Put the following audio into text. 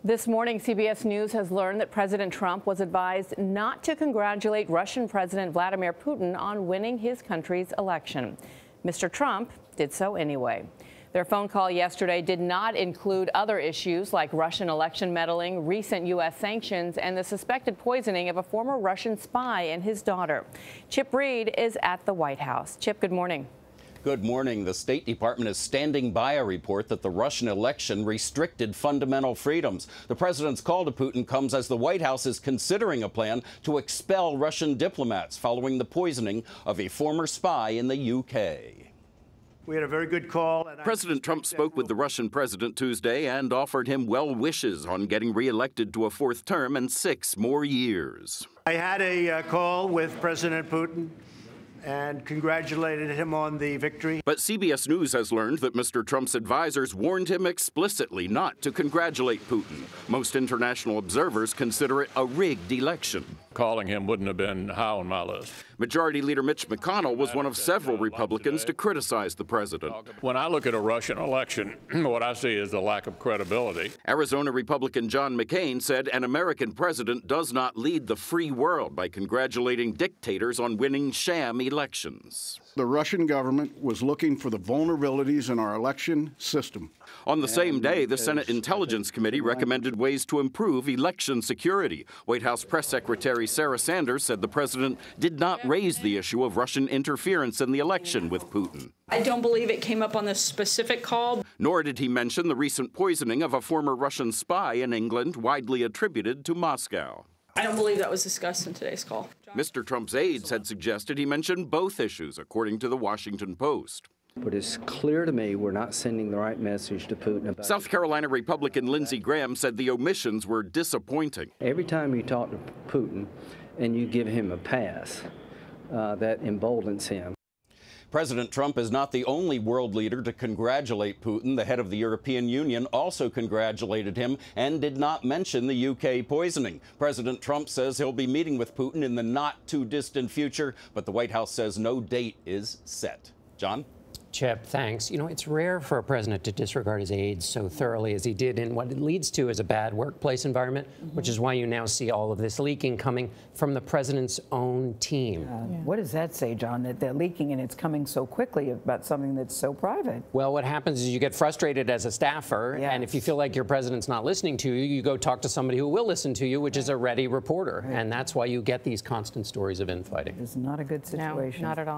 This morning, CBS News has learned that President Trump was advised not to congratulate Russian President Vladimir Putin on winning his country's election. Mr. Trump did so anyway. Their phone call yesterday did not include other issues like Russian election meddling, recent U.S. sanctions, and the suspected poisoning of a former Russian spy and his daughter. Chip Reid is at the White House. Chip, good morning. Good morning. The State Department is standing by a report that the Russian election restricted fundamental freedoms. The president's call to Putin comes as the White House is considering a plan to expel Russian diplomats following the poisoning of a former spy in the UK. We had a very good call. President Trump spoke with the Russian president Tuesday and offered him well wishes on getting reelected to a fourth term and 6 more years. I had a call with President Putin and congratulated him on the victory. But CBS News has learned that Mr. Trump's advisors warned him explicitly not to congratulate Putin. Most international observers consider it a rigged election. Calling him wouldn't have been high on my list. Majority Leader Mitch McConnell was one of several Republicans to criticize the president. When I look at a Russian election, what I see is the lack of credibility. Arizona Republican John McCain said an American president does not lead the free world by congratulating dictators on winning sham elections. The Russian government was looking for the vulnerabilities in our election system. On the same day, the Senate Intelligence Committee recommended ways to improve election security. White House Press Secretary Sarah Sanders said the president did not raise the issue of Russian interference in the election with Putin. I don't believe it came up on this specific call. Nor did he mention the recent poisoning of a former Russian spy in England, widely attributed to Moscow. I don't believe that was discussed in today's call. Mr. Trump's aides had suggested he mentioned both issues, according to the Washington Post. But it's clear to me we're not sending the right message to Putin about South Carolina Republican Lindsey Graham said the omissions were disappointing. Every time you talk to Putin and you give him a pass, that emboldens him. President Trump is not the only world leader to congratulate Putin. The head of the European Union also congratulated him and did not mention the UK poisoning. President Trump says he'll be meeting with Putin in the not-too-distant future, but the White House says no date is set. John? Chip, thanks. You know, it's rare for a president to disregard his aides so thoroughly as he did, and what it leads to is a bad workplace environment, which is why you now see all of this leaking coming from the president's own team. What does that say, John, that they're leaking and it's coming so quickly about something that's so private? Well, what happens is you get frustrated as a staffer, and if you feel like your president's not listening to you, you go talk to somebody who will listen to you, which is a ready reporter, and that's why you get these constant stories of infighting. It's not a good situation. No, not at all.